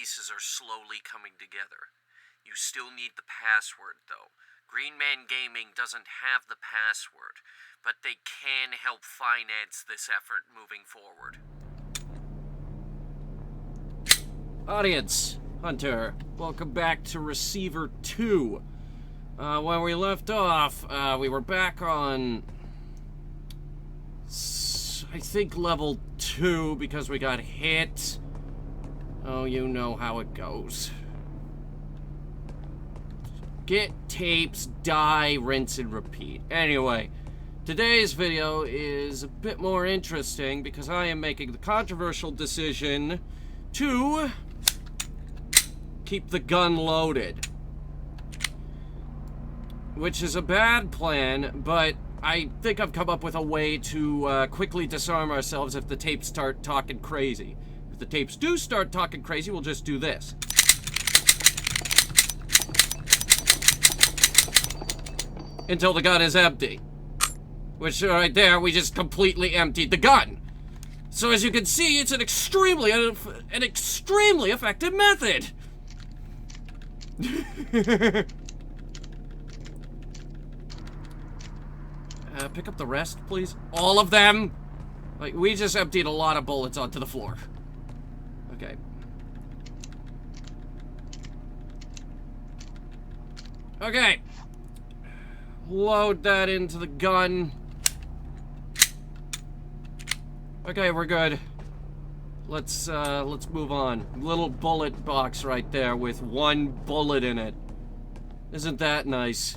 pieces are slowly coming together. You still need the password, though. Green Man Gaming doesn't have the password, but they can help finance this effort moving forward. Audience, Hunter, welcome back to Receiver 2. When we left off, we were back on, I think, level 2 because we got hit. Oh, you know how it goes. Get tapes, die, rinse, and repeat. Anyway, today's video is a bit more interesting because I am making the controversial decision to keep the gun loaded. Which is a bad plan, but I think I've come up with a way to quickly disarm ourselves if the tapes start talking crazy. If the tapes do start talking crazy, we'll just do this. Until the gun is empty. Which, right there, we just completely emptied the gun. So as you can see, it's an extremely effective method. Pick up the rest, please. All of them? Like, we just emptied a lot of bullets onto the floor. Okay. Okay. Load that into the gun. Okay, we're good. Let's move on. Little bullet box right there with one bullet in it. Isn't that nice?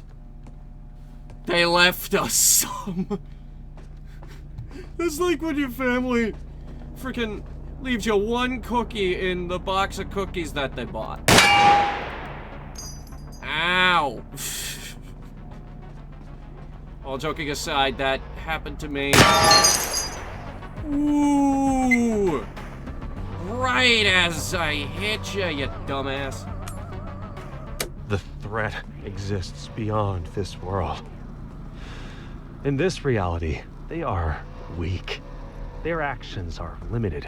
They left us some. It's like when your family freaking leaves you one cookie in the box of cookies that they bought. Ow. All joking aside, that happened to me. Ooh! Right as I hit you dumbass. The threat exists beyond this world. In this reality, they are weak. Their actions are limited.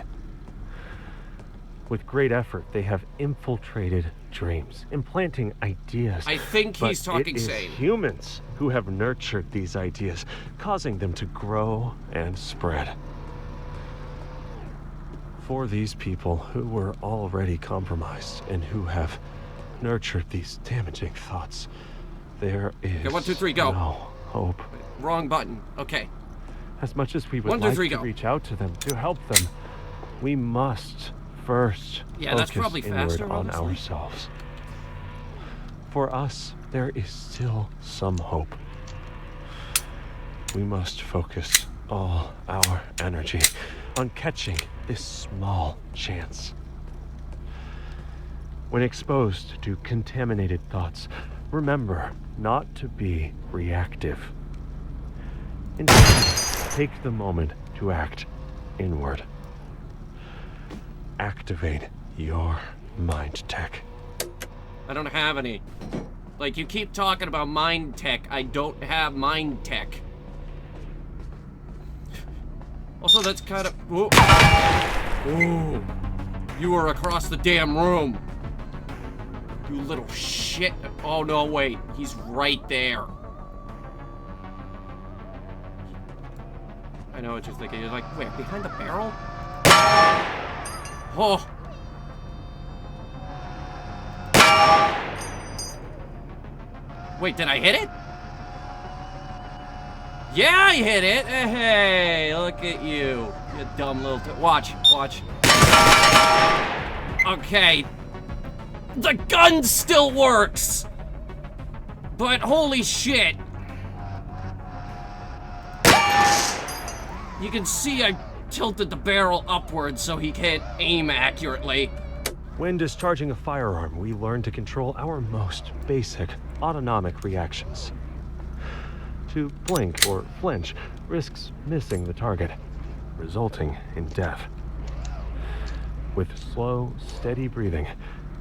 With great effort, they have infiltrated dreams, implanting ideas. I think he's talking sane. But it is humans who have nurtured these ideas, causing them to grow and spread. For these people who were already compromised and who have nurtured these damaging thoughts, there is okay, 1, 2, 3, go. No hope. Wrong button. Okay. As much as we would 1, 2, 3, like to reach out to them, to help them, we must first that's probably focus faster, inward on honestly. ourselves. For us, there is still some hope. We must focus all our energy on catching this small chance. When exposed to contaminated thoughts, remember not to be reactive. Instead, take the moment to act inward. Activate your mind tech. I don't have any. Like, you keep talking about mind tech. I don't have mind tech. Also, that's kind of... Whoa. Ooh. You were across the damn room. You little shit. Oh, no, wait. He's right there. I know what you're thinking. You're like, wait, behind the barrel? Oh. Wait, did I hit it? Yeah, I hit it. Hey, look at you. You dumb little... Watch. Okay. The gun still works. But holy shit. You can see I tilted the barrel upwards so he can't aim accurately. When discharging a firearm, we learn to control our most basic autonomic reactions. To blink or flinch risks missing the target, resulting in death. With slow, steady breathing,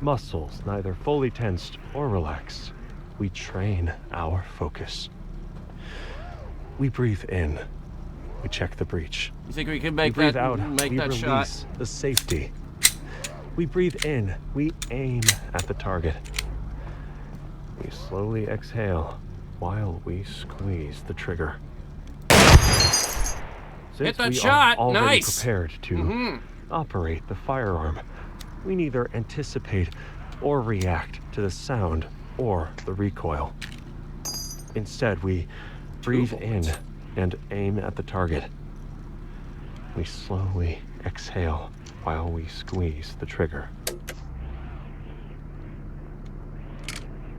muscles neither fully tensed or relaxed, we train our focus. We breathe in. We check the breach. You think we can We make breathe that out. make We that release shot? the safety. We breathe in. We aim at the target. We slowly exhale while we squeeze the trigger. Since that we shot. are already Nice. prepared to operate the firearm, we neither anticipate or react to the sound or the recoil. Instead, we breathe in and aim at the target. We slowly exhale while we squeeze the trigger.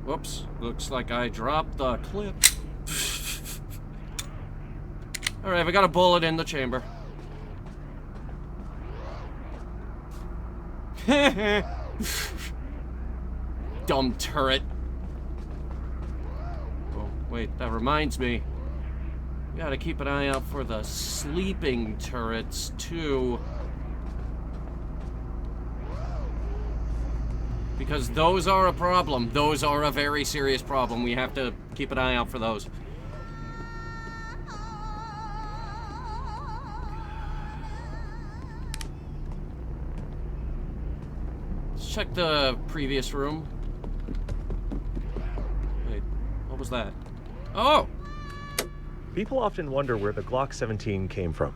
Whoops. Looks like I dropped the clip. Alright, we got a bullet in the chamber. Dumb turret. Oh, wait, that reminds me. We gotta keep an eye out for the sleeping turrets, too. Because those are a problem. Those are a very serious problem. We have to keep an eye out for those. Let's check the previous room. Wait, what was that? Oh! People often wonder where the Glock 17 came from.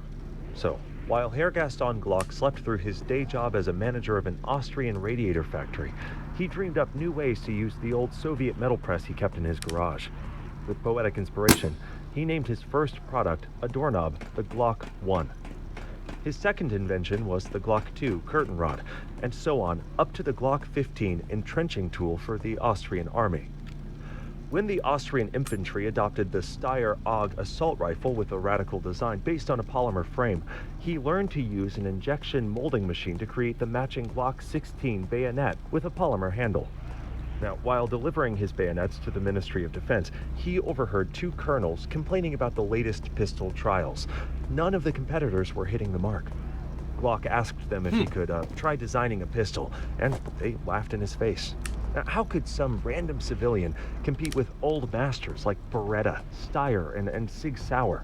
So, while Herr Gaston Glock slept through his day job as a manager of an Austrian radiator factory, he dreamed up new ways to use the old Soviet metal press he kept in his garage. With poetic inspiration, he named his first product, a doorknob, the Glock 1. His second invention was the Glock 2 curtain rod, and so on, up to the Glock 15 entrenching tool for the Austrian army. When the Austrian infantry adopted the Steyr AUG assault rifle with a radical design based on a polymer frame, he learned to use an injection molding machine to create the matching Glock 16 bayonet with a polymer handle. Now, while delivering his bayonets to the Ministry of Defense, he overheard two colonels complaining about the latest pistol trials. None of the competitors were hitting the mark. Glock asked them if he could try designing a pistol, and they laughed in his face. Now, how could some random civilian compete with old masters like Beretta, Steyr, and Sig Sauer?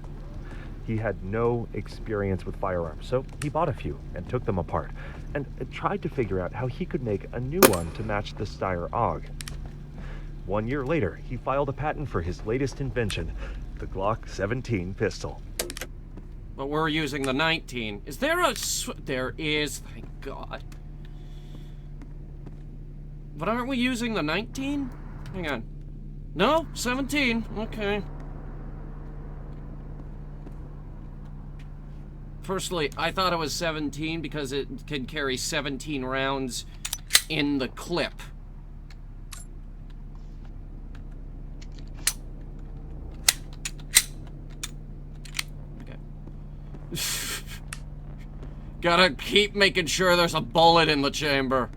He had no experience with firearms, so he bought a few and took them apart, and tried to figure out how he could make a new one to match the Steyr AUG. 1 year later, he filed a patent for his latest invention, the Glock 17 pistol. But we're using the 19. Is there a... There is, thank God. But aren't we using the 19? Hang on. No, 17. Okay. Personally, I thought it was 17 because it can carry 17 rounds in the clip. Okay. Gotta keep making sure there's a bullet in the chamber.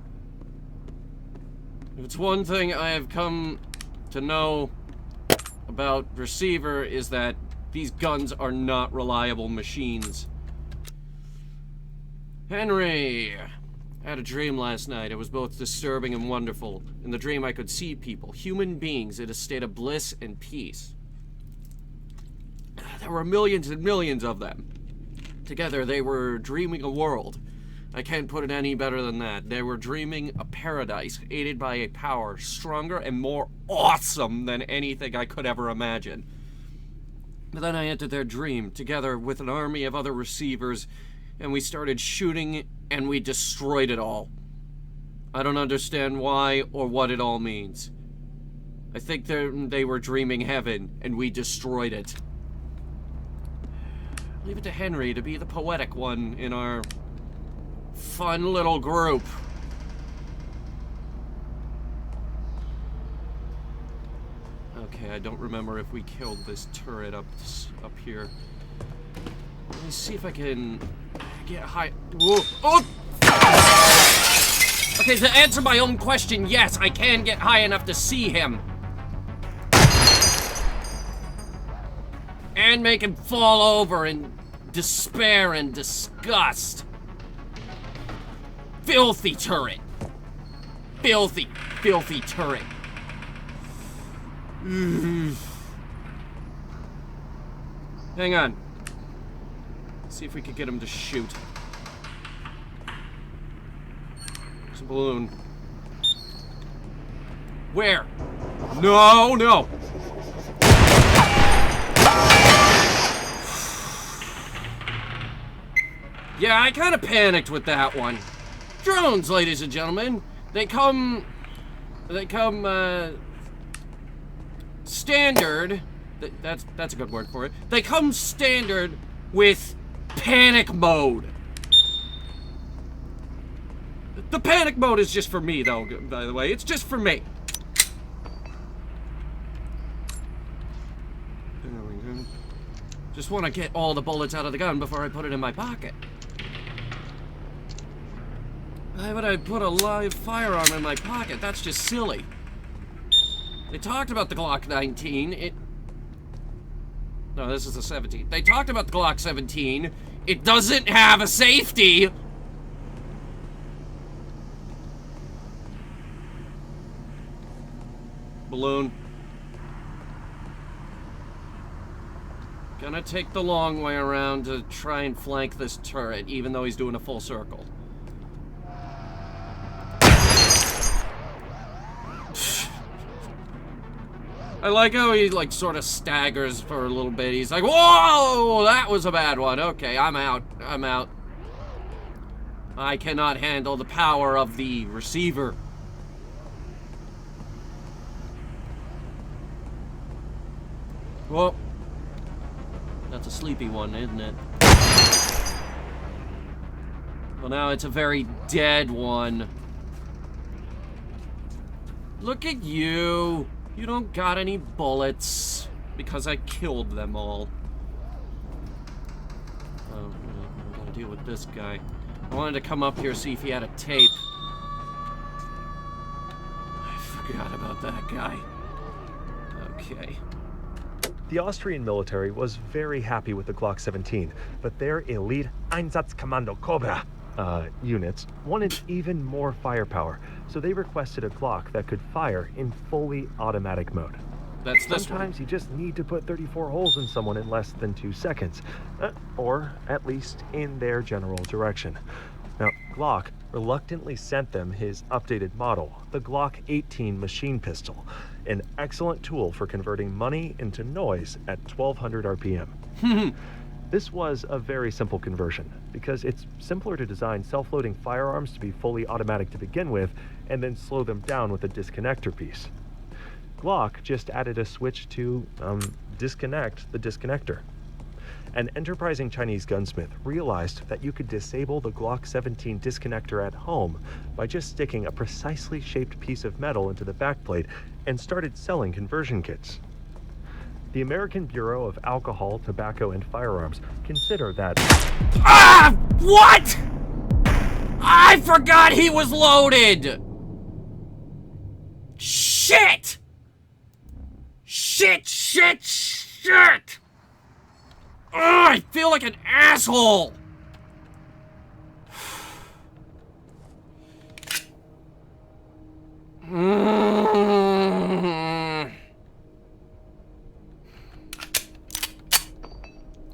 If it's one thing I have come to know about Rẽceiv is that these guns are not reliable machines. Henry! I had a dream last night. It was both disturbing and wonderful. In the dream I could see people, human beings, in a state of bliss and peace. There were millions and millions of them. Together they were dreaming a world. I can't put it any better than that. They were dreaming a paradise, aided by a power stronger and more awesome than anything I could ever imagine. But then I entered their dream, together with an army of other Rẽceivers, and we started shooting, and we destroyed it all. I don't understand why or what it all means. I think they were dreaming heaven, and we destroyed it. Leave it to Henry to be the poetic one in our fun little group. Okay, I don't remember if we killed this turret up here. Let me see if I can get high. Whoa. Oh! Okay, to answer my own question, yes, I can get high enough to see him. And make him fall over in despair and disgust. Filthy turret. Filthy, filthy turret. Hang on. See if we could get him to shoot. There's a balloon. Where? No, no! Yeah, I kind of panicked with that one. Drones, ladies and gentlemen. They come standard. That's a good word for it. They come standard with panic mode. The panic mode is just for me, though, by the way. It's just for me. Just want to get all the bullets out of the gun before I put it in my pocket. Why would I put a live firearm in my pocket? That's just silly. They talked about the Glock 19. No, this is a 17. They talked about the Glock 17. It doesn't have a safety. Balloon. Gonna take the long way around to try and flank this turret, even though he's doing a full circle. I like how he, like, sort of staggers for a little bit. He's like, whoa, that was a bad one. Okay, I'm out. I'm out. I cannot handle the power of the receiver. Well, that's a sleepy one, isn't it? Well, now it's a very dead one. Look at you. You don't got any bullets because I killed them all. Oh, I gotta deal with this guy. I wanted to come up here, see if he had a tape. I forgot about that guy. Okay. The Austrian military was very happy with the Glock 17, but their elite Einsatzkommando Cobra units wanted even more firepower, so they requested a Glock that could fire in fully automatic mode. That's this Sometimes one. you just need to put 34 holes in someone in less than 2 seconds, or at least in their general direction. Now, Glock reluctantly sent them his updated model, the Glock 18 machine pistol, an excellent tool for converting money into noise at 1200 RPM. This was a very simple conversion, because it's simpler to design self-loading firearms to be fully automatic to begin with, and then slow them down with a disconnector piece. Glock just added a switch to, disconnect the disconnector. An enterprising Chinese gunsmith realized that you could disable the Glock 17 disconnector at home by just sticking a precisely shaped piece of metal into the backplate and started selling conversion kits. The American Bureau of Alcohol, Tobacco, and Firearms consider that... Ah! What?! I forgot he was loaded! Shit! Shit, shit, shit! Ugh, I feel like an asshole!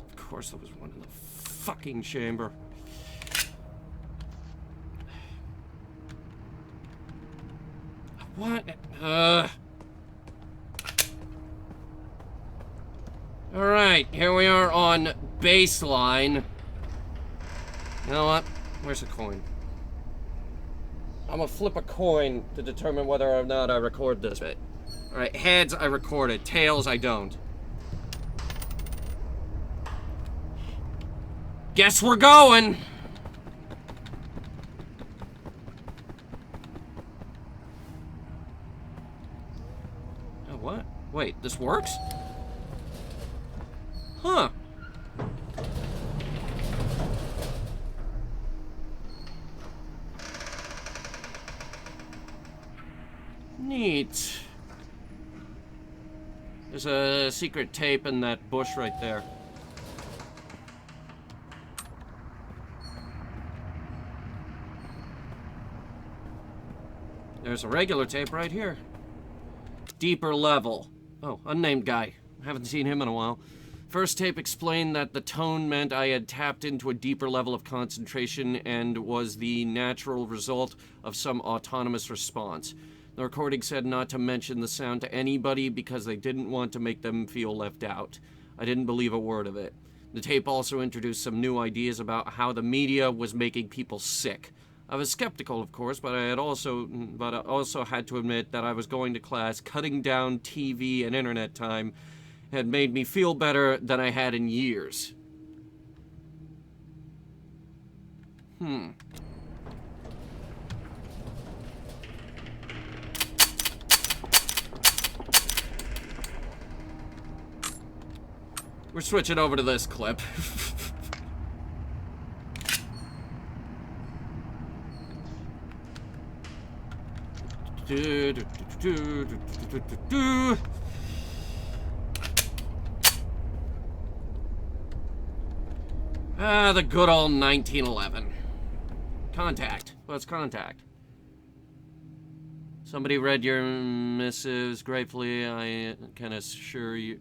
Of course there was one in the fucking chamber. What? Alright, here we are on baseline. You know what? Where's the coin? I'm gonna flip a coin to determine whether or not I record this bit. Alright, heads I recorded, tails I don't. Guess we're going! Oh, what? Wait, this works? Huh. Neat. There's a secret tape in that bush right there. There's a regular tape right here. Deeper level. Oh, unnamed guy. Haven't seen him in a while. First tape explained that the tone meant I had tapped into a deeper level of concentration and was the natural result of some autonomous response. The recording said not to mention the sound to anybody because they didn't want to make them feel left out. I didn't believe a word of it. The tape also introduced some new ideas about how the media was making people sick. I was skeptical, of course, but I also had to admit that I was going to class, cutting down TV and internet time had made me feel better than I had in years. We're switching over to this clip. The good old 1911. Contact. What's contact? Somebody read your missives. Gratefully, I can assure you.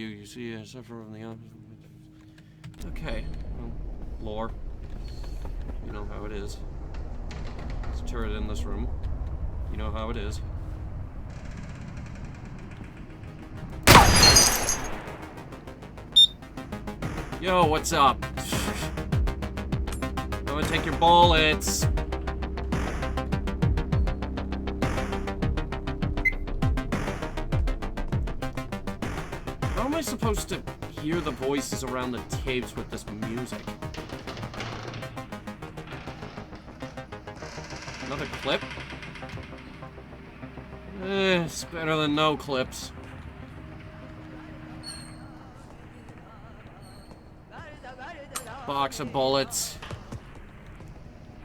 You see, I suffer from the opposite. Okay. Well, lore. You know how it is. There's a turret in this room. You know how it is. Yo, what's up? I'm gonna take your bullets. How am I supposed to hear the voices around the tapes with this music? Another clip? It's better than no clips. Box of bullets.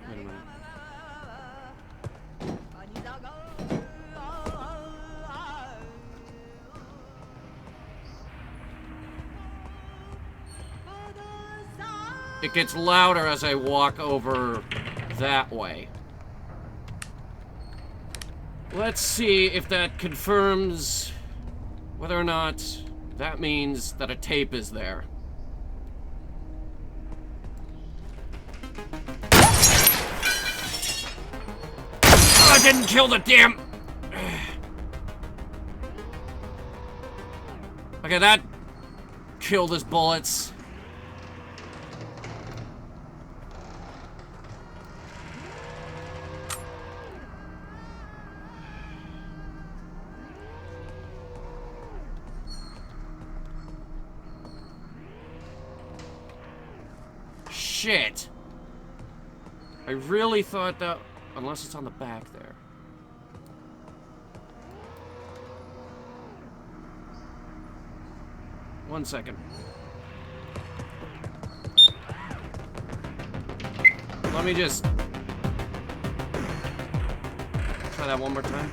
Wait a minute. It gets louder as I walk over that way. Let's see if that confirms whether or not that means that a tape is there. I didn't kill the damn... Okay, that killed his bullets. Shit. I really thought that... Unless it's on the back there. One second. Let me just... try that one more time.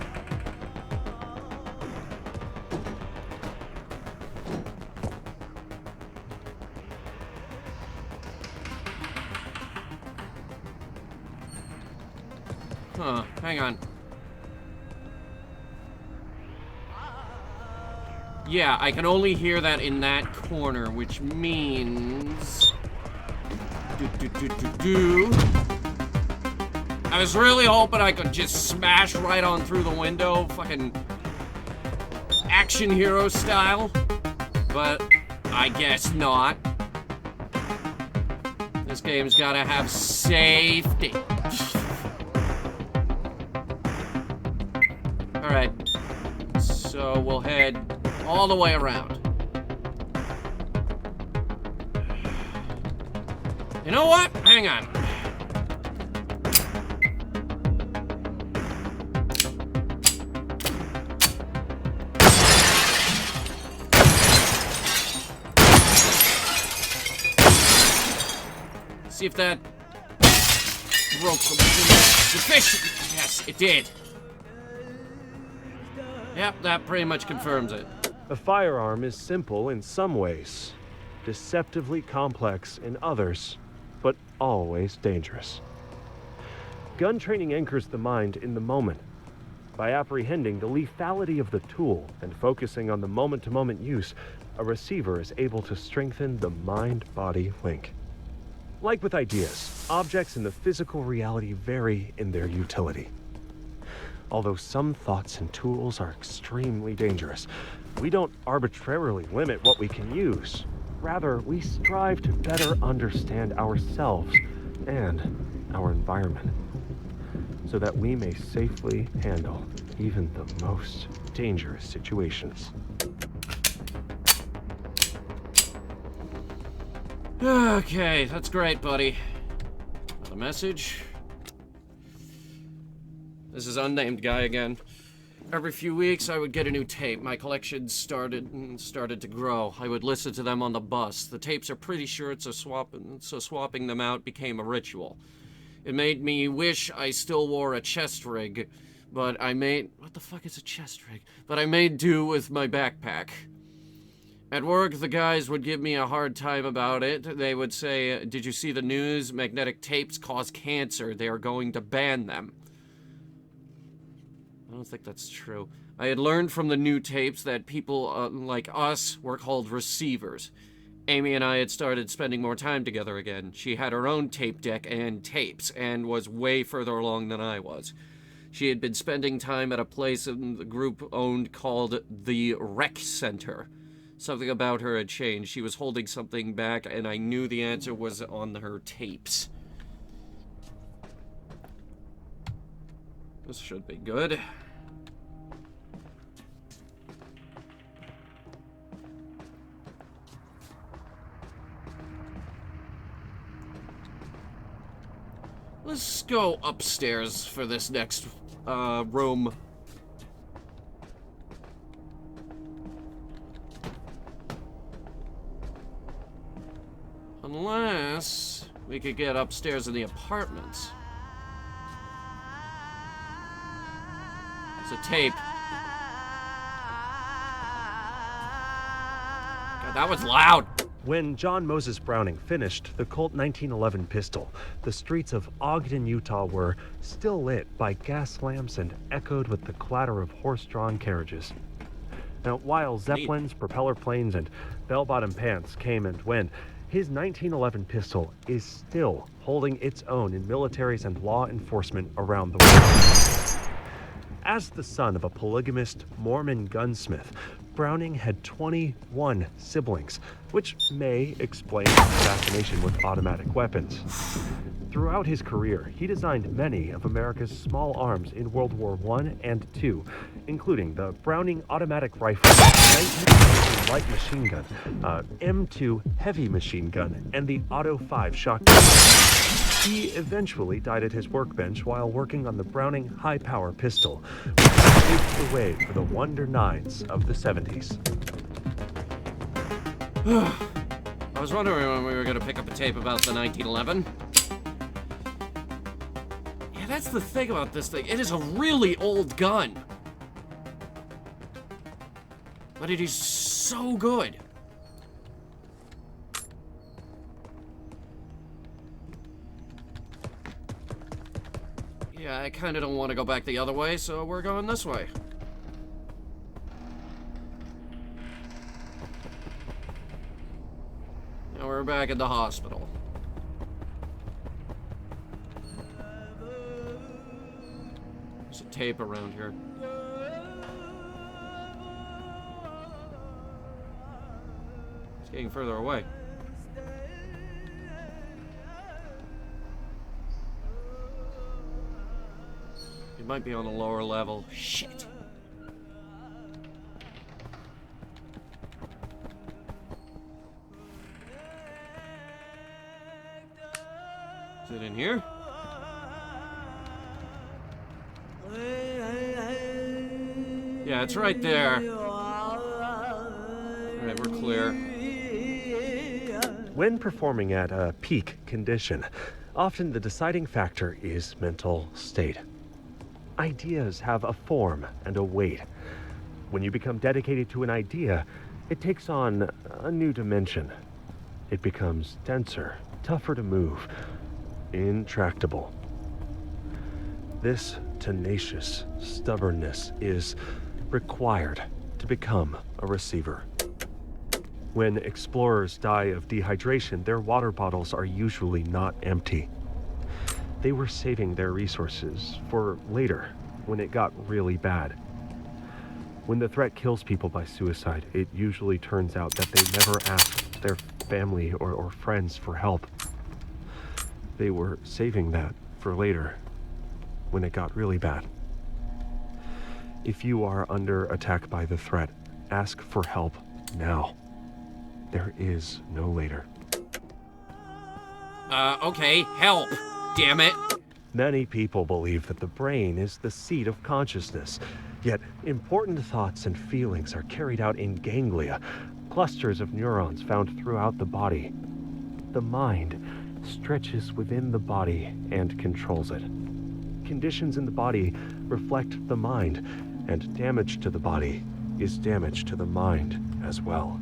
Huh, hang on. Yeah, I can only hear that in that corner, which means... I was really hoping I could just smash right on through the window, fucking action hero style, but I guess not. This game's gotta have safety. Alright, so we'll head all the way around. You know what? Hang on. See if that broke sufficient. Yes, it did. Yep, that pretty much confirms it. A firearm is simple in some ways, deceptively complex in others, but always dangerous. Gun training anchors the mind in the moment. By apprehending the lethality of the tool and focusing on the moment-to-moment use, a receiver is able to strengthen the mind-body link. Like with ideas, objects in the physical reality vary in their utility. Although some thoughts and tools are extremely dangerous, we don't arbitrarily limit what we can use. Rather, we strive to better understand ourselves and our environment, so that we may safely handle even the most dangerous situations. Okay, that's great, buddy. Got a message. This is unnamed guy again. Every few weeks, I would get a new tape. My collection started to grow. I would listen to them on the bus. The tapes are pretty short, so swapping them out became a ritual. It made me wish I still wore a chest rig, but I made... What the fuck is a chest rig? But I made do with my backpack. At work, the guys would give me a hard time about it. They would say, "Did you see the news? Magnetic tapes cause cancer. They are going to ban them." I don't think that's true. I had learned from the new tapes that people like us were called receivers. Amy and I had started spending more time together again. She had her own tape deck and tapes, and was way further along than I was. She had been spending time at a place the group owned called the Rẽceiv. Something about her had changed. She was holding something back, and I knew the answer was on her tapes. This should be good. Let's go upstairs for this next room. Unless we could get upstairs in the apartments. It's a tape. God, that was loud. When John Moses Browning finished the Colt 1911 pistol, the streets of Ogden, Utah were still lit by gas lamps and echoed with the clatter of horse-drawn carriages. Now, while Zeppelins, propeller planes, and bell-bottom pants came and went, his 1911 pistol is still holding its own in militaries and law enforcement around the world. As the son of a polygamist Mormon gunsmith, Browning had 21 siblings, which may explain his fascination with automatic weapons. Throughout his career, he designed many of America's small arms in World War I and II, including the Browning automatic rifle, 19 light machine gun, M2 heavy machine gun, and the Auto 5 shotgun. He eventually died at his workbench while working on the Browning high-power pistol, which paved the way for the Wonder Nines of the 70s. I was wondering when we were going to pick up a tape about the 1911. Yeah, that's the thing about this thing. It is a really old gun. But it is so good. Yeah, I kind of don't want to go back the other way, so we're going this way. Now we're back at the hospital. There's a tape around here. It's getting further away. It might be on a lower level. Shit. Is it in here? Yeah, it's right there. Alright, we're clear. When performing at a peak condition, often the deciding factor is mental state. Ideas have a form and a weight. When you become dedicated to an idea, it takes on a new dimension. It becomes denser, tougher to move, intractable. This tenacious stubbornness is required to become a receiver. When explorers die of dehydration, their water bottles are usually not empty. They were saving their resources for later, when it got really bad. When the threat kills people by suicide, it usually turns out that they never asked their family or friends for help. They were saving that for later, when it got really bad. If you are under attack by the threat, ask for help now. There is no later. Okay, help. Damn it. Many people believe that the brain is the seat of consciousness, yet important thoughts and feelings are carried out in ganglia, clusters of neurons found throughout the body. The mind stretches within the body and controls it. Conditions in the body reflect the mind, and damage to the body is damage to the mind as well.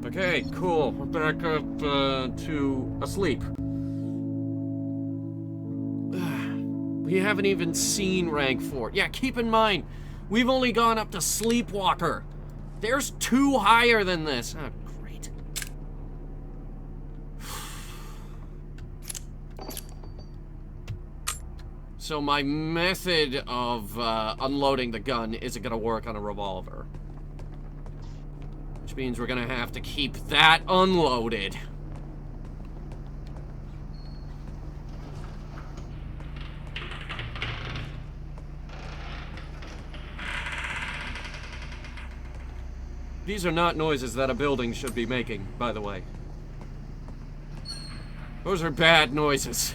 Okay, cool. We're back up to asleep. We haven't even seen rank 4. Yeah, keep in mind, we've only gone up to Sleepwalker. There's 2 higher than this. Oh, great. So my method of unloading the gun isn't gonna work on a revolver. Which means we're gonna have to keep that unloaded. These are not noises that a building should be making, by the way. Those are bad noises.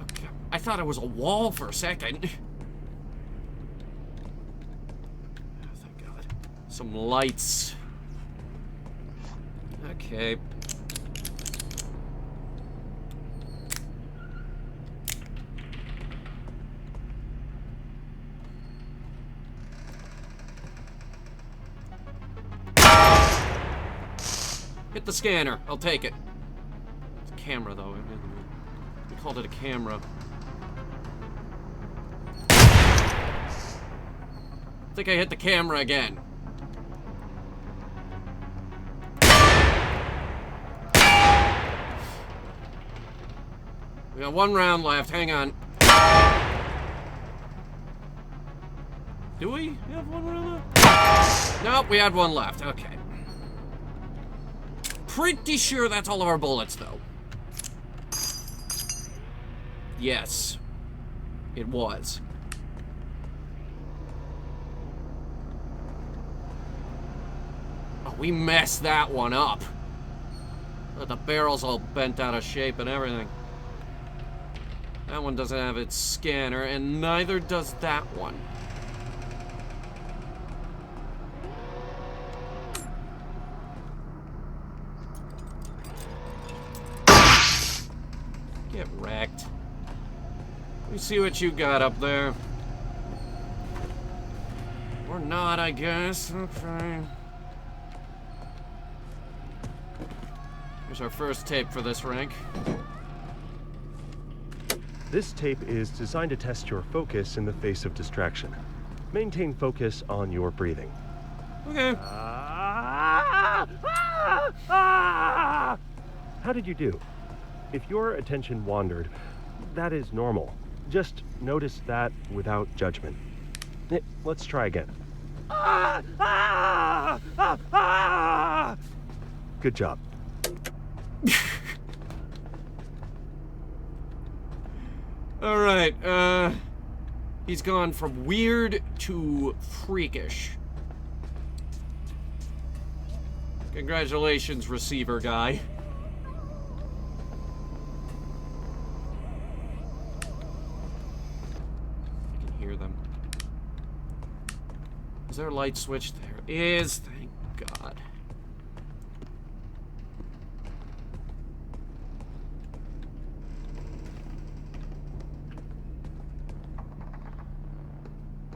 Okay. I thought it was a wall for a second. Oh, thank God. Some lights. Okay. Hit the scanner. I'll take it. It's a camera, though. We called it a camera. I think I hit the camera again. We got 1 round left. Hang on. Do we have 1 round left? Nope, we had 1 left. Okay. Pretty sure that's all of our bullets, though. Yes. It was. Oh, we messed that one up. The barrel's all bent out of shape and everything. That one doesn't have its scanner, and neither does that one. Get wrecked. Let me see what you got up there. Or not, I guess. Okay. Here's our first tape for this rank. This tape is designed to test your focus in the face of distraction. Maintain focus on your breathing. Okay. How did you do? If your attention wandered, that is normal. Just notice that without judgment. Let's try again. Good job. All right, he's gone from weird to freakish. Congratulations, receiver guy. I can hear them. Is there a light switch? There is, thank God.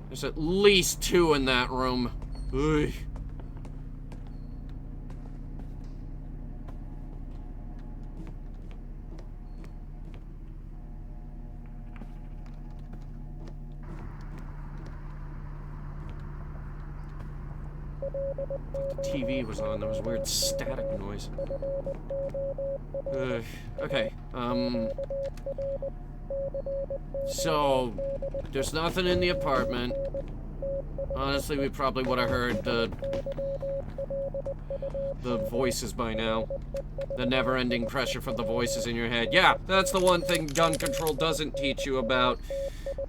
There's at least 2 in that room. Ugh. The TV was on. There was a weird static noise. Okay. So, there's nothing in the apartment. Honestly, we probably would have heard the voices by now. The never-ending pressure from the voices in your head. Yeah, that's the one thing gun control doesn't teach you about,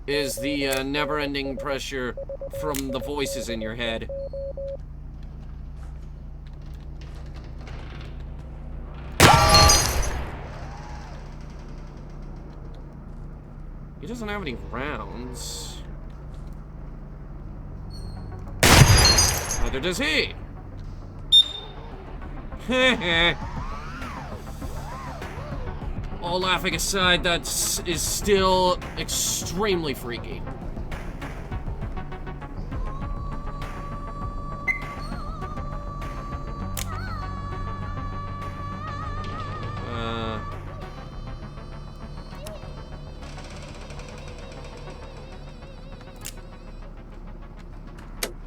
is the never-ending pressure from the voices in your head. He doesn't have any rounds. Neither does he. All laughing aside, that is still extremely freaky.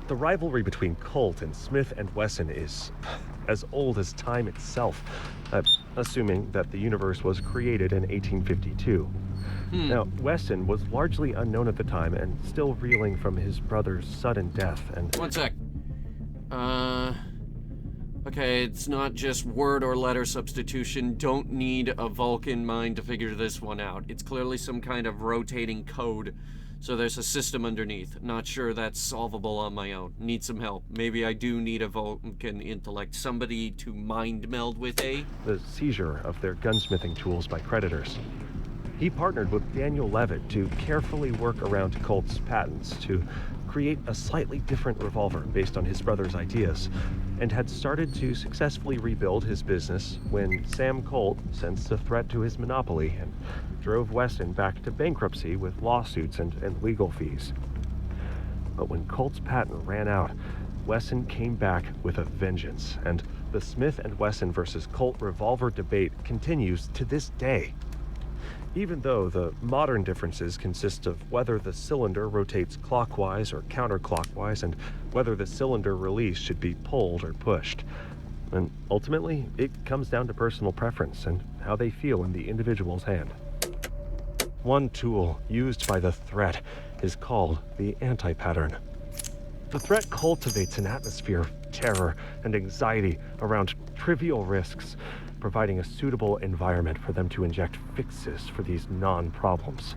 The rivalry between Colt and Smith & Wesson is as old as time itself, assuming that the universe was created in 1852. Now, Wesson was largely unknown at the time and still reeling from his brother's sudden death, and... One sec. Okay, it's not just word or letter substitution. Don't need a Vulcan mind to figure this one out. It's clearly some kind of rotating code. So there's a system underneath. Not sure that's solvable on my own. Need some help. Maybe I do need a Vulcan intellect. Somebody to mind meld with, eh? The seizure of their gunsmithing tools by creditors. He partnered with Daniel Levitt to carefully work around Colt's patents to create a slightly different revolver based on his brother's ideas, and had started to successfully rebuild his business when Sam Colt sensed a threat to his monopoly and drove Wesson back to bankruptcy with lawsuits and legal fees. But when Colt's patent ran out, Wesson came back with a vengeance, and the Smith & Wesson versus Colt revolver debate continues to this day. Even though the modern differences consist of whether the cylinder rotates clockwise or counterclockwise and whether the cylinder release should be pulled or pushed. And ultimately, it comes down to personal preference and how they feel in the individual's hand. One tool used by the threat is called the anti-pattern. The threat cultivates an atmosphere of terror and anxiety around trivial risks, providing a suitable environment for them to inject fixes for these non-problems.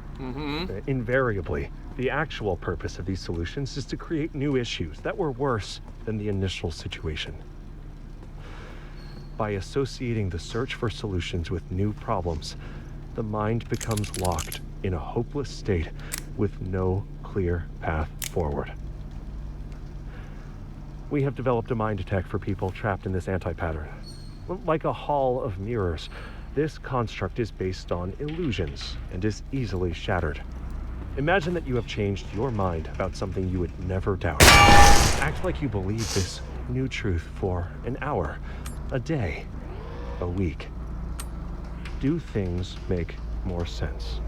Invariably, the actual purpose of these solutions is to create new issues that were worse than the initial situation. By associating the search for solutions with new problems, the mind becomes locked in a hopeless state with no clear path forward. We have developed a mind tech for people trapped in this anti-pattern. Like a hall of mirrors, this construct is based on illusions and is easily shattered. Imagine that you have changed your mind about something you would never doubt. Act like you believe this new truth for an hour, a day, a week. Do things make more sense?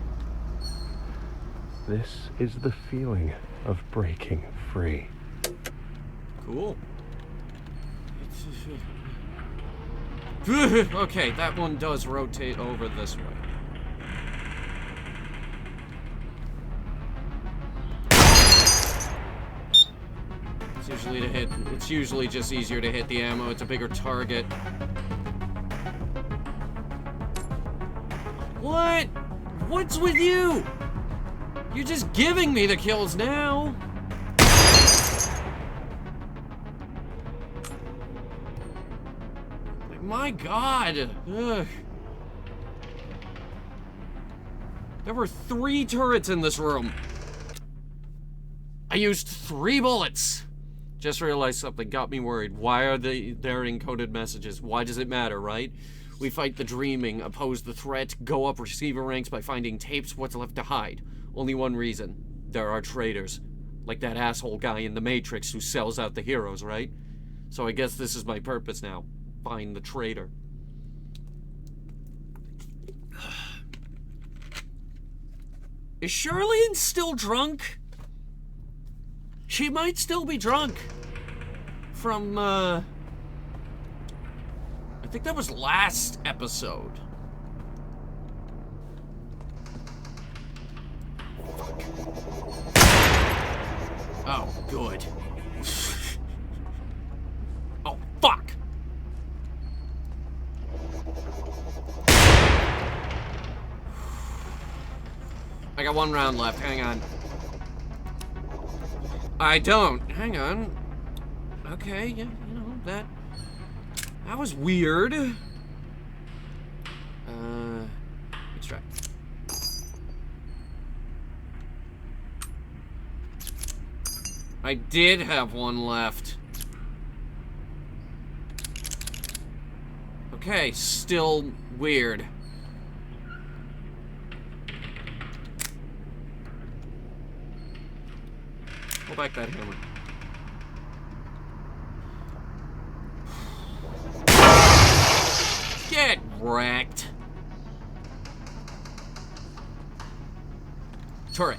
This is the feeling of breaking free. Cool. Okay, that one does rotate over this way. It's usually just easier to hit the ammo. It's a bigger target. What? What's with you? You're just giving me the kills now. My God. Ugh. There were 3 turrets in this room. I used 3 bullets. Just realized something, got me worried. Why are there encoded messages? Why does it matter, right? We fight the dreaming, oppose the threat, go up receiver ranks by finding tapes. What's left to hide? Only one reason. There are traitors. Like that asshole guy in The Matrix who sells out the heroes, right? So I guess this is my purpose now. Find the traitor. Is Charlene still drunk? She might still be drunk. from, I think that was last episode. Oh, good. Oh, fuck! I got 1 round left. Hang on. I don't. Hang on. Okay, yeah, you know, that was weird. Extract. I did have 1 left. Okay, still weird. Pull back that hammer. Get wrecked. Turret.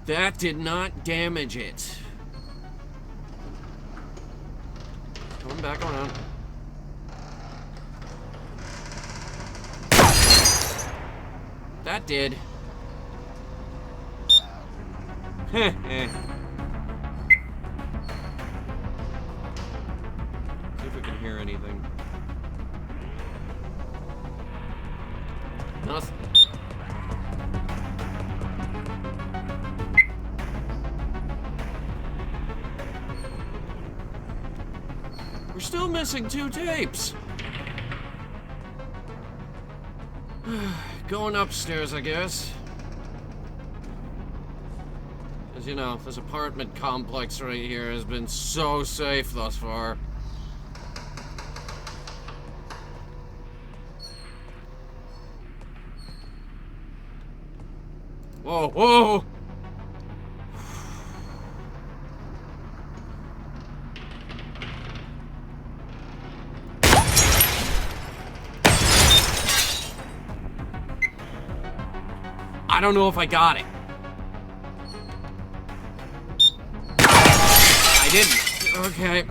That did not damage it. Coming back around. That did. See if we can hear anything. Nothing. We're still missing 2 tapes. Going upstairs, I guess. As you know, this apartment complex right here has been so safe thus far. Whoa, whoa! I don't know if I got it. I didn't. Okay.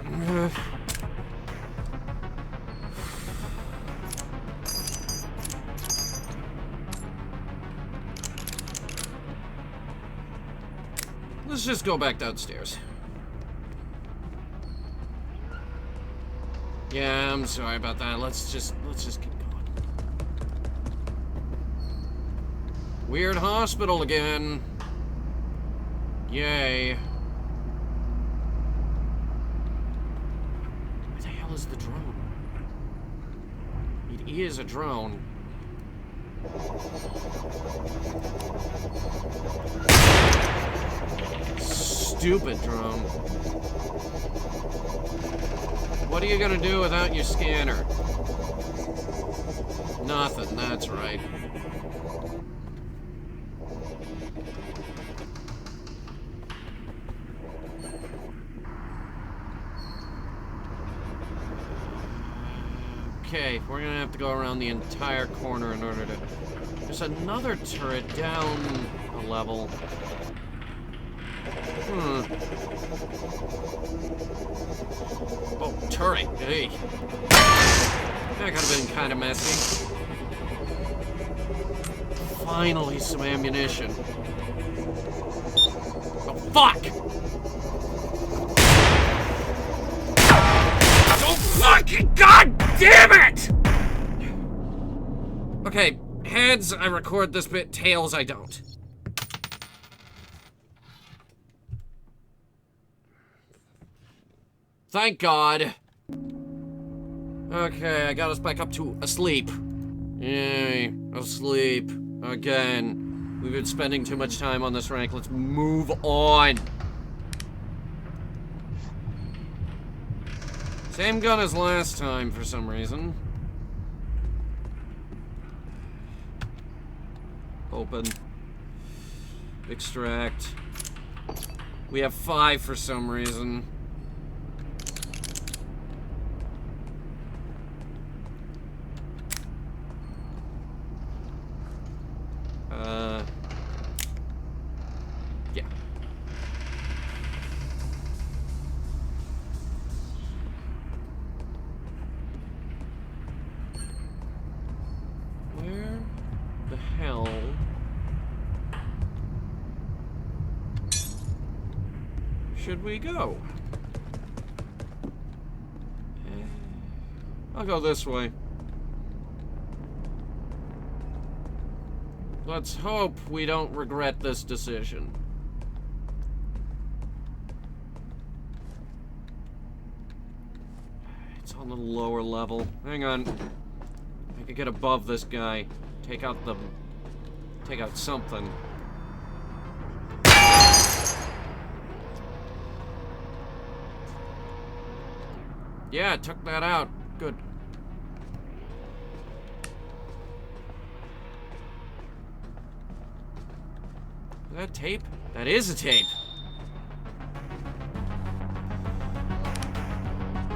Let's just go back downstairs. Yeah, I'm sorry about that. Let's just keep going. Weird hospital again. Yay. Where the hell is the drone? It is a drone. Stupid drone. What are you gonna do without your scanner? Nothing, that's right. Okay, we're gonna have to go around the entire corner in order to... There's another turret down a level. Oh, turret, hey. That could have been kind of messy. Finally, some ammunition. Oh, fuck! Oh, fucking god damn it! Okay, heads, I record this bit, tails, I don't. Thank God. Okay, I got us back up to asleep. Yay, asleep. Again. We've been spending too much time on this rank. Let's move on. Same gun as last time for some reason. Open. Extract. We have 5 for some reason. Yeah. should we go? I'll go this way. Let's hope we don't regret this decision. It's on the lower level. Hang on. I could get above this guy. Take out something. Yeah, took that out. Good. Is that tape? That is a tape.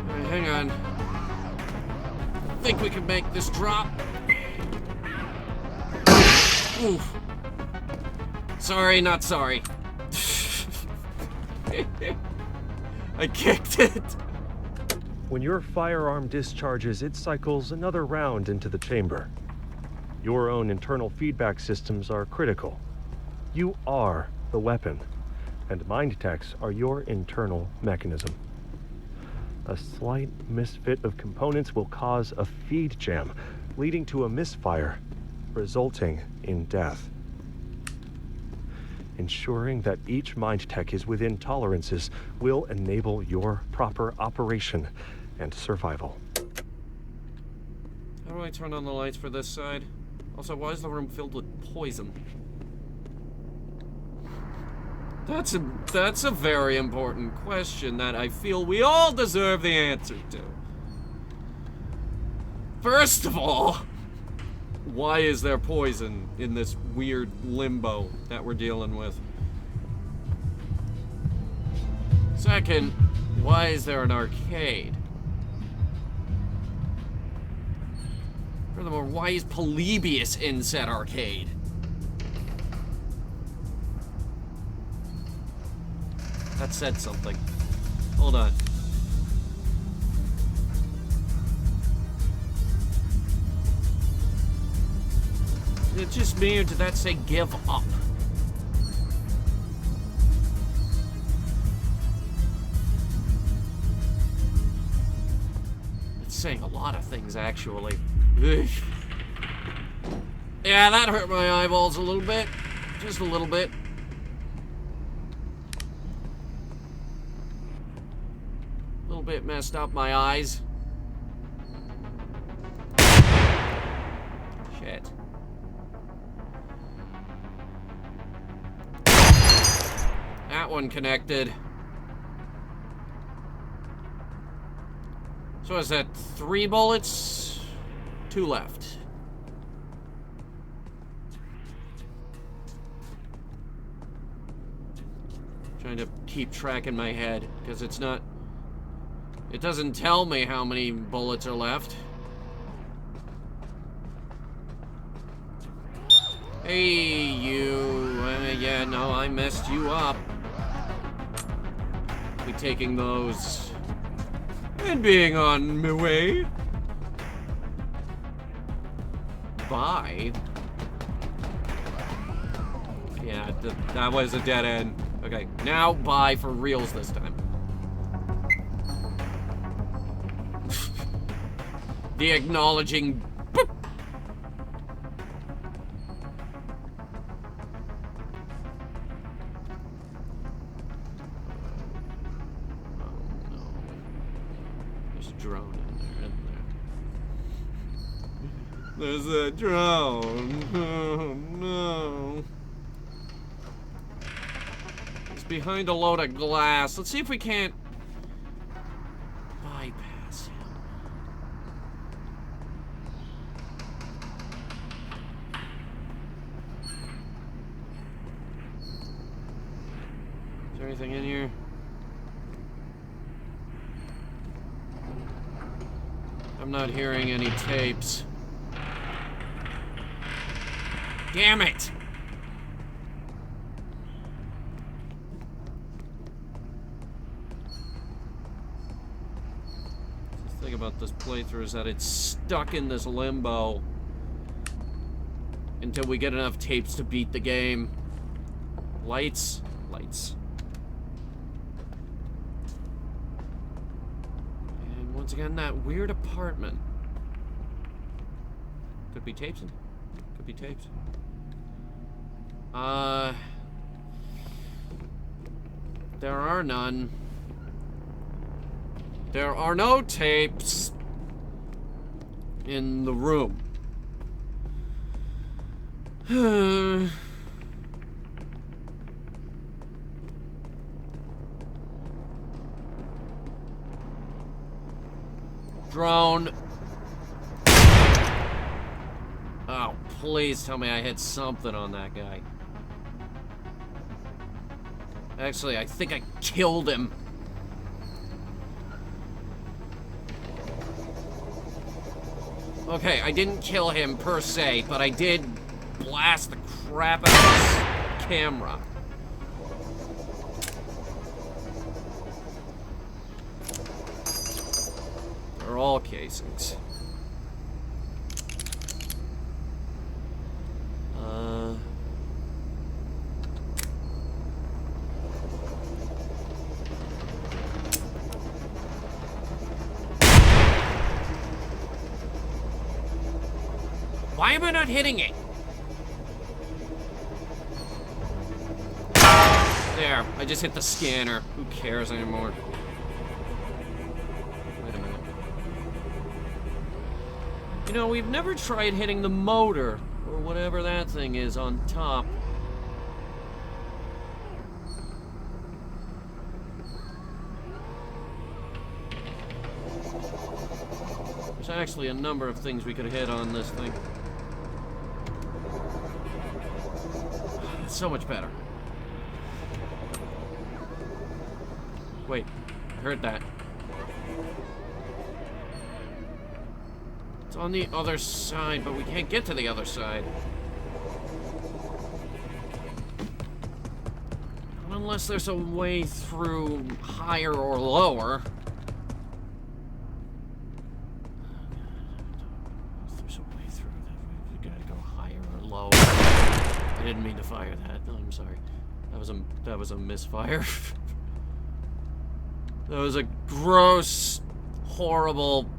Alright, hang on. I think we can make this drop. Oof. Sorry, not sorry. I kicked it. When your firearm discharges, it cycles another round into the chamber. Your own internal feedback systems are critical. You are the weapon, and mind techs are your internal mechanism. A slight misfit of components will cause a feed jam, leading to a misfire, resulting in death. Ensuring that each mind tech is within tolerances will enable your proper operation and survival. How do I turn on the lights for this side? Also, why is the room filled with poison? That's a very important question that I feel we all deserve the answer to. First of all, why is there poison in this weird limbo that we're dealing with? Second, why is there an arcade? Furthermore, why is Polybius in said arcade? That said something. Hold on. Is it just me, or did that say give up? It's saying a lot of things, actually. Ugh. Yeah, that hurt my eyeballs a little bit. Just a little bit. A little bit messed up my eyes. Shit. That one connected. So is that 3 bullets? 2 left. Trying to keep track in my head, because it's not... It doesn't tell me how many bullets are left. Hey, you. Yeah, no, I messed you up. Be taking those. And being on my way. Bye. Yeah, that was a dead end. Okay, now bye for reals this time. The acknowledging boop. Oh no. There's a drone in there, isn't there? There's a drone. Oh no. It's behind a load of glass. Let's see if we can't bypass him. Is there anything in here? I'm not hearing any tapes. Damn it! The thing about this playthrough is that it's stuck in this limbo until we get enough tapes to beat the game. Lights. Lights. Once again, that weird apartment. Could be tapes. Could be tapes. There are none. There are no tapes in the room. Drone. Oh, please tell me I hit something on that guy. Actually, I think I killed him. Okay, I didn't kill him per se, but I did blast the crap out of his camera. They're all casings. Why am I not hitting it? There, I just hit the scanner. Who cares anymore? Wait a minute. You know, we've never tried hitting the motor, or whatever that thing is on top. There's actually a number of things we could hit on this thing. It's so much better. Wait, I heard that. It's on the other side, but we can't get to the other side. Unless there's a way through higher or lower. If there's a way through that, we gotta go higher or lower. I didn't mean to fire that. No, I'm sorry. That was a misfire. That was a gross, horrible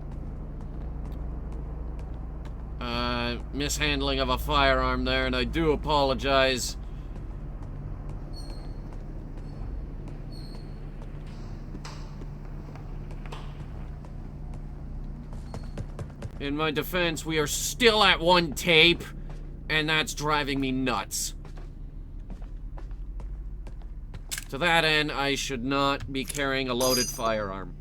mishandling of a firearm there, and I do apologize. In my defense, we are still at one tape, and that's driving me nuts. To that end, I should not be carrying a loaded firearm.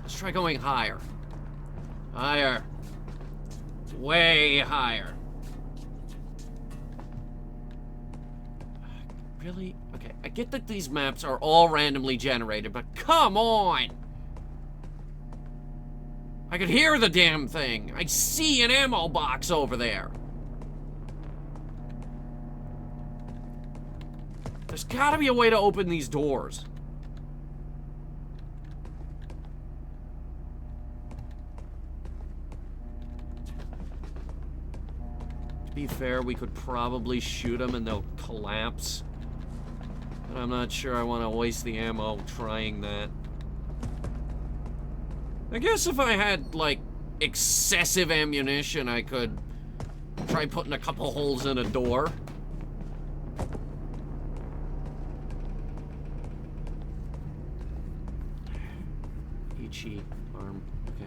Let's try going higher. Higher. Way higher. Really? Okay, I get that these maps are all randomly generated, but come on! I could hear the damn thing. I see an ammo box over there. There's gotta be a way to open these doors. To be fair, we could probably shoot them and they'll collapse. But I'm not sure I want to waste the ammo trying that. I guess if I had, like, excessive ammunition, I could try putting a couple holes in a door. Ichi arm. Okay.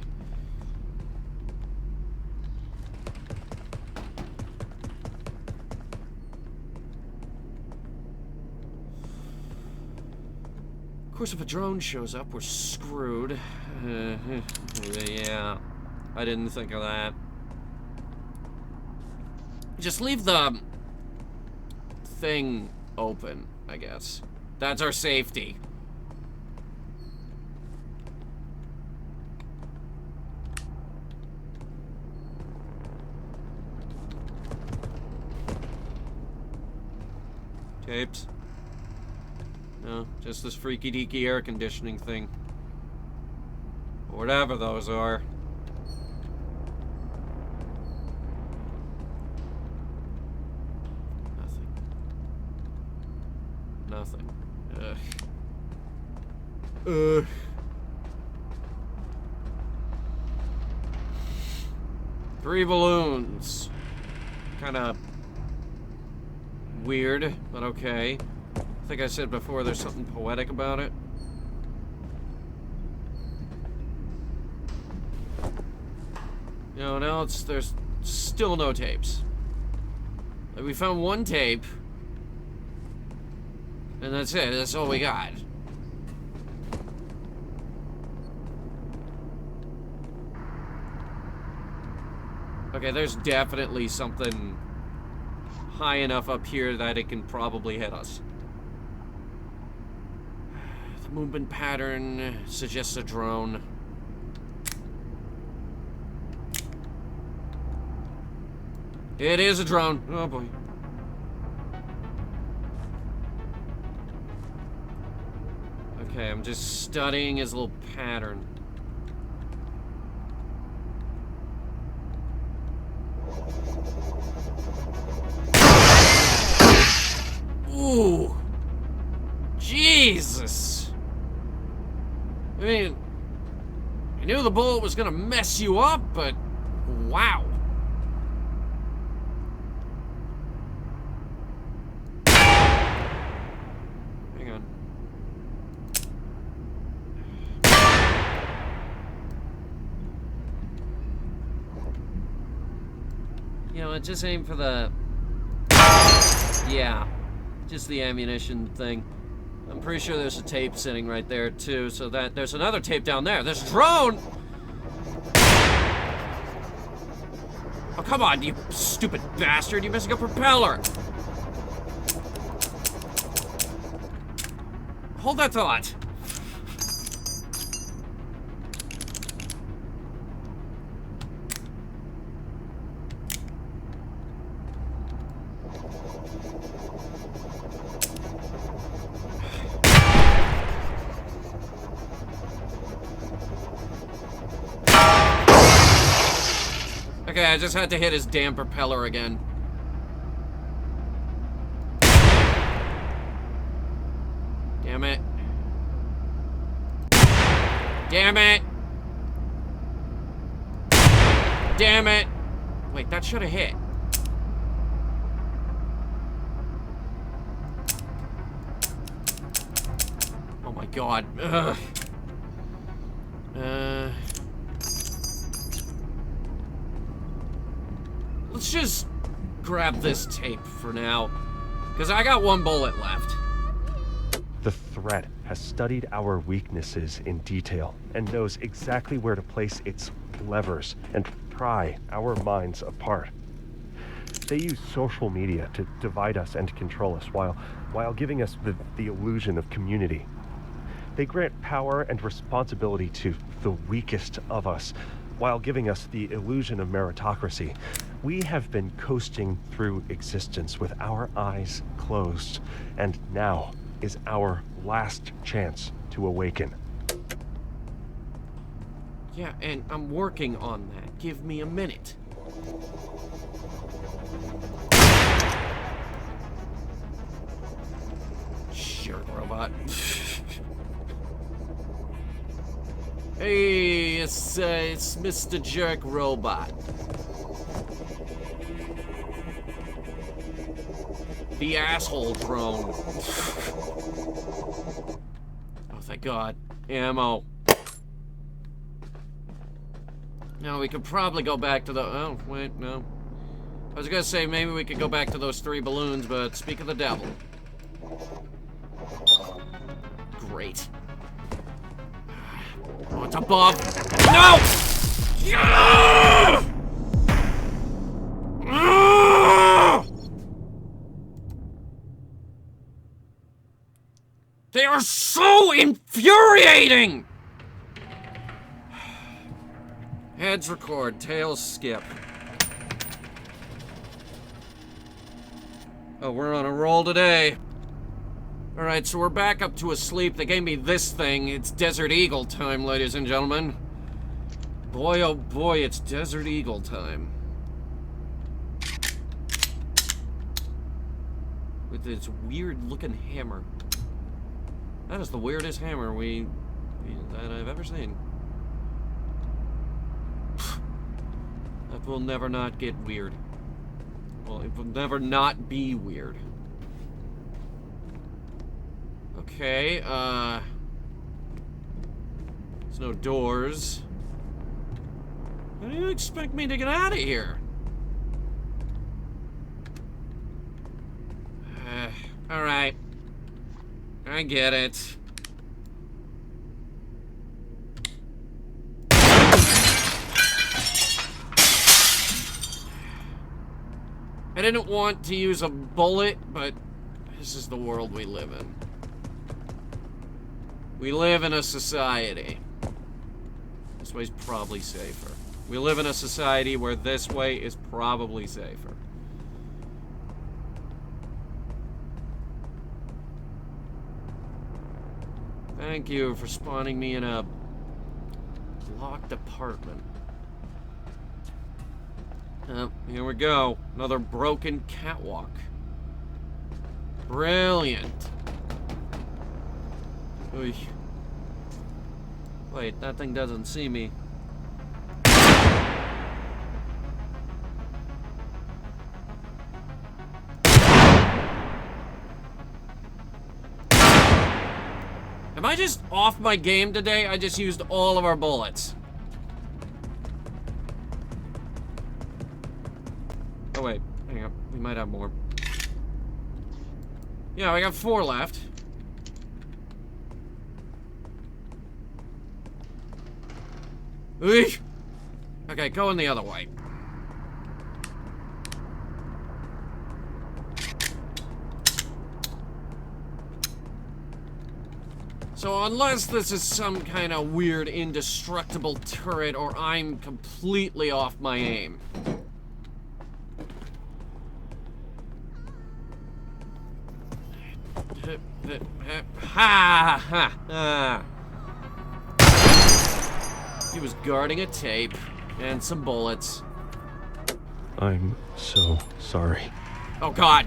Of course, if a drone shows up, we're screwed. Yeah, I didn't think of that. Just leave the thing open, I guess. That's our safety. Tapes? No, just this freaky deaky air conditioning thing. Whatever those are. Nothing. Three balloons. Kinda weird, but okay. I think I said before there's something poetic about it. You know, now there's still no tapes. Like, we found one tape, and that's it. That's all we got. Okay, there's definitely something high enough up here that it can probably hit us. The movement pattern suggests a drone. It is a drone. Oh boy. Okay, I'm just studying his little pattern. Ooh. Jesus. I mean, I knew the bullet was gonna mess you up, but wow. Hang on. You know, just aim for the... Yeah. Just the ammunition thing. I'm pretty sure there's a tape sitting right there too, so that there's another tape down there. There's a drone! Oh, come on, you stupid bastard. You're missing a propeller. Hold that thought. Okay, I just had to hit his damn propeller again. Damn it. Damn it! Damn it! Wait, that should have hit. Oh my god. Ugh. Let's just grab this tape for now, because I got one bullet left. The threat has studied our weaknesses in detail and knows exactly where to place its levers and pry our minds apart. They use social media to divide us and control us while giving us the illusion of community. They grant power and responsibility to the weakest of us while giving us the illusion of meritocracy. We have been coasting through existence with our eyes closed, and now is our last chance to awaken. Yeah, and I'm working on that. Give me a minute. Jerk robot. Hey, it's Mr. Jerk Robot. The asshole drone. Oh, thank God. Ammo. Now we could probably go back to the... Oh, wait, no. I was gonna say maybe we could go back to those 3 balloons, but speak of the devil. Great. Oh, it's above. No! They are so infuriating! Heads record, tails skip. Oh, we're on a roll today. Alright, so we're back up to a sleep. They gave me this thing. It's Desert Eagle time, ladies and gentlemen. Boy, oh boy, it's Desert Eagle time. With its weird-looking hammer. That is the weirdest hammer that I've ever seen. That will never not get weird. Well, it will never not be weird. Okay, there's no doors. How do you expect me to get out of here? Alright. I get it. I didn't want to use a bullet, but this is the world we live in. We live in a society. This way's probably safer. We live in a society where this way is probably safer. Thank you for spawning me in a locked apartment. Here we go. Another broken catwalk. Brilliant. Oy. Wait, that thing doesn't see me. Am I just off my game today? I just used all of our bullets. Oh wait, hang on. We might have more. Yeah, we got 4 left. Eesh. Okay, going the other way. So unless this is some kind of weird indestructible turret or I'm completely off my aim. Ha ha ha. He was guarding a tape and some bullets. I'm so sorry. Oh God.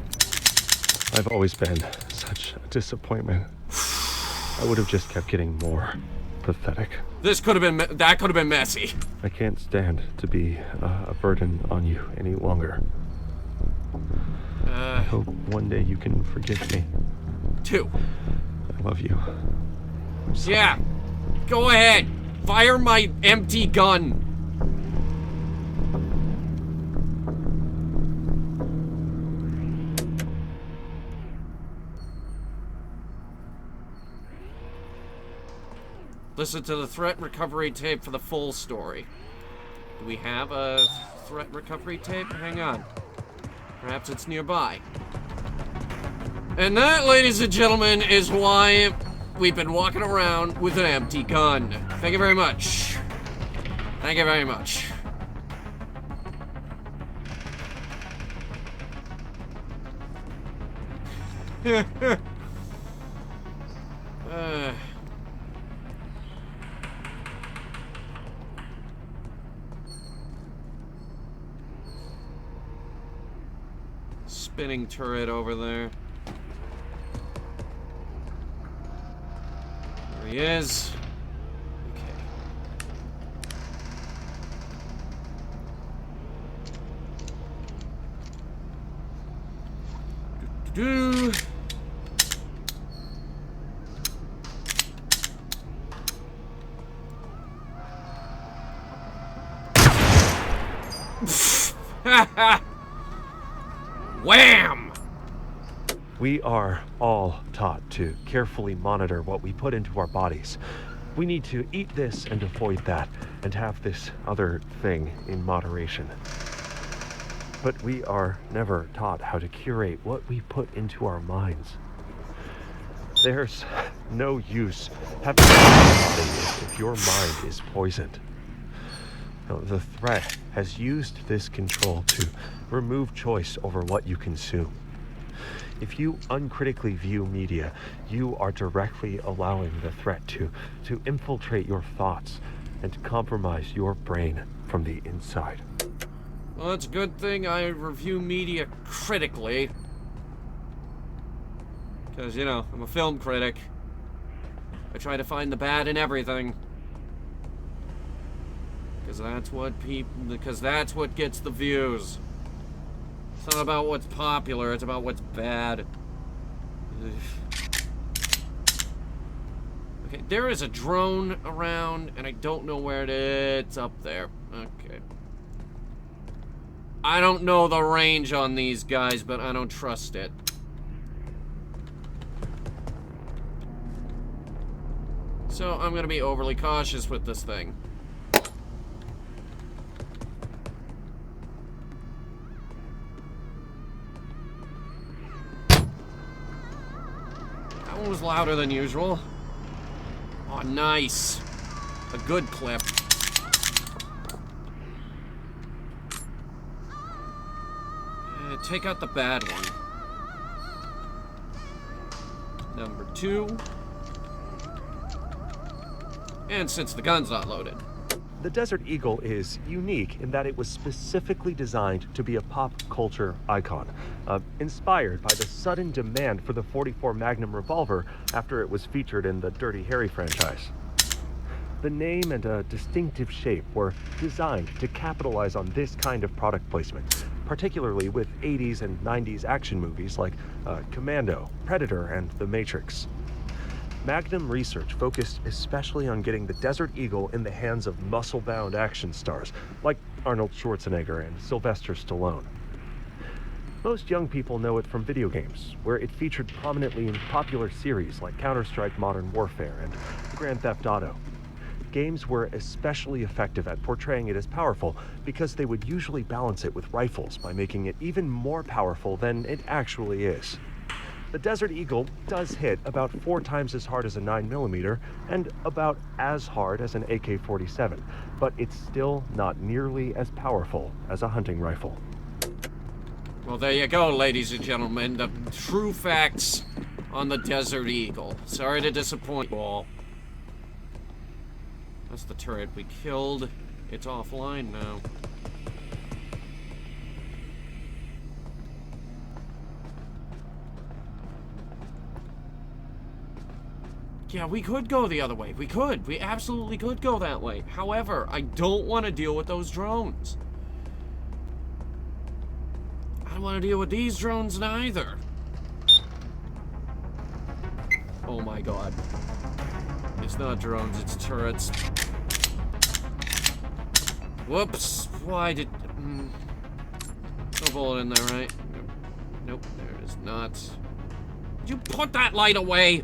I've always been such a disappointment. I would have just kept getting more pathetic. This could have been, that could have been messy. I can't stand to be a burden on you any longer. I hope one day you can forgive me. 2. I love you. I'm sorry. Yeah. Go ahead. Fire my empty gun. Listen to the threat recovery tape for the full story. Do we have a threat recovery tape? Hang on. Perhaps it's nearby. And that, ladies and gentlemen, is why we've been walking around with an empty gun. Thank you very much. Thank you very much. Spinning turret over there. There he is. Okay. Do. Wham! We are all taught to carefully monitor what we put into our bodies. We need to eat this and avoid that, and have this other thing in moderation. But we are never taught how to curate what we put into our minds. There's no use having something if your mind is poisoned. Now, the threat has used this control to remove choice over what you consume. If you uncritically view media, you are directly allowing the threat to infiltrate your thoughts and to compromise your brain from the inside. Well, it's a good thing I review media critically. Because, you know, I'm a film critic. I try to find the bad in everything. Because that's what gets the views. It's not about what's popular, it's about what's bad. Okay, there is a drone around, and I don't know where it is. It's up there. Okay. I don't know the range on these guys, but I don't trust it. So I'm gonna be overly cautious with this thing. That one was louder than usual. Oh, nice. A good clip. Take out the bad one. Number 2. And since the gun's not loaded. The Desert Eagle is unique in that it was specifically designed to be a pop culture icon, inspired by the sudden demand for the .44 Magnum revolver after it was featured in the Dirty Harry franchise. The name and a distinctive shape were designed to capitalize on this kind of product placement, particularly with 80s and 90s action movies like Commando, Predator, and The Matrix. Magnum research focused especially on getting the Desert Eagle in the hands of muscle-bound action stars like Arnold Schwarzenegger and Sylvester Stallone. Most young people know it from video games, where it featured prominently in popular series like Counter-Strike Modern Warfare and Grand Theft Auto. Games were especially effective at portraying it as powerful because they would usually balance it with rifles by making it even more powerful than it actually is. The Desert Eagle does hit about 4 times as hard as a 9mm and about as hard as an AK-47, but it's still not nearly as powerful as a hunting rifle. Well, there you go, ladies and gentlemen. The true facts on the Desert Eagle. Sorry to disappoint you all. That's the turret we killed. It's offline now. Yeah, we could go the other way. We could. We absolutely could go that way. However, I don't want to deal with those drones. I don't want to deal with these drones neither. Oh my god. It's not drones, it's turrets. Whoops. Why did... no bullet in there, right? Nope, there it is not. Did you put that light away?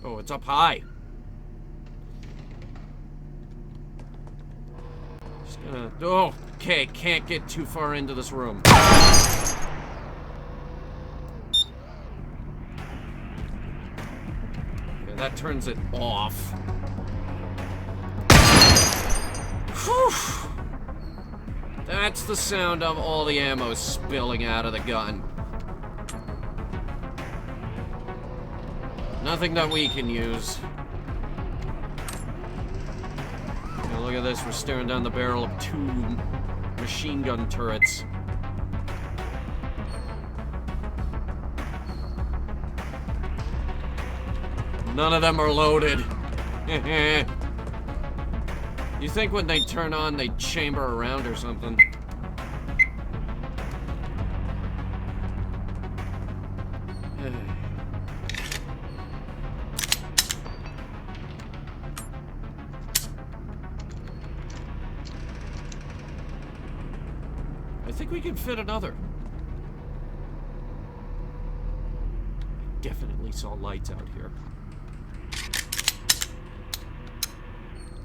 Oh, it's up high. Just gonna... Oh, okay, can't get too far into this room. Yeah, that turns it off. Whew. That's the sound of all the ammo spilling out of the gun. Nothing that we can use. Now look at this, we're staring down the barrel of 2 machine gun turrets. None of them are loaded. You think when they turn on, they chamber around or something. I think we can fit another. Definitely saw lights out here.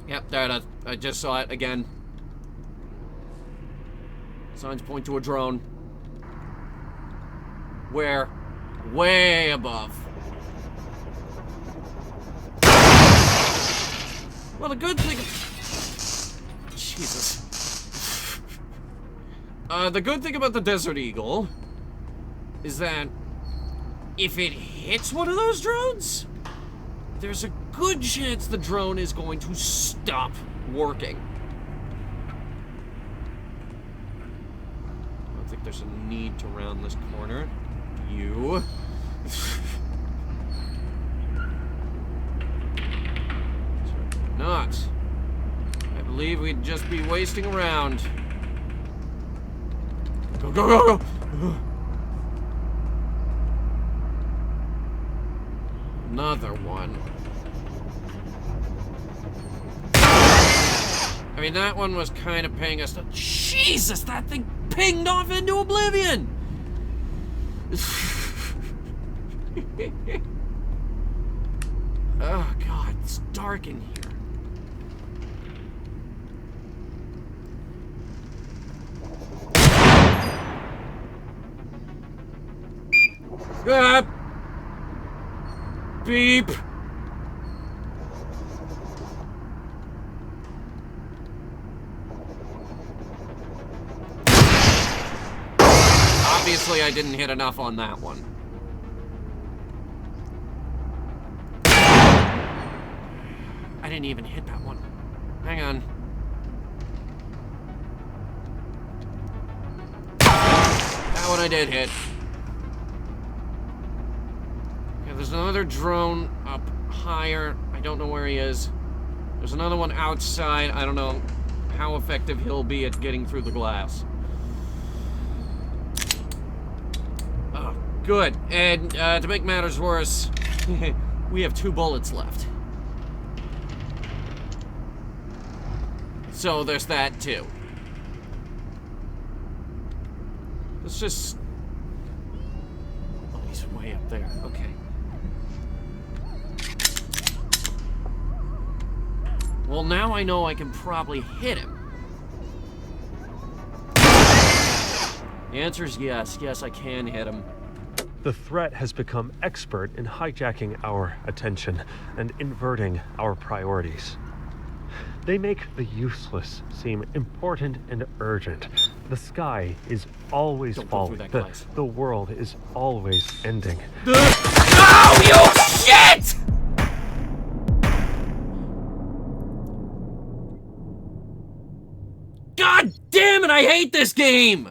Yep, there it is. I just saw it again. Signs point to a drone. Where? Way above. Well, the good thing... Jesus. The good thing about the Desert Eagle is that if it hits one of those drones, there's a good chance the drone is going to stop working. there's a need to round this corner. You. Not. I believe we'd just be wasting around. Go, go, go, go! Another one. I mean, that one was kind of paying us to... Jesus, that thing pinged off into oblivion! Oh, God, it's dark in here. Ah! Beep! Obviously, I didn't hit enough on that one. I didn't even hit that one. Hang on. That one I did hit. Okay, there's another drone up higher. I don't know where he is. There's another one outside. I don't know how effective he'll be at getting through the glass. Oh, good. And to make matters worse, we have 2 bullets left. So there's that too. Let's just... Oh, he's way up there. Okay. Well, now I know I can probably hit him. The answer is yes. Yes, I can hit him. The threat has become expert in hijacking our attention and inverting our priorities. They make the useless seem important and urgent. The sky is always falling. The world is always ending. Oh, you shit! God damn it, I hate this game!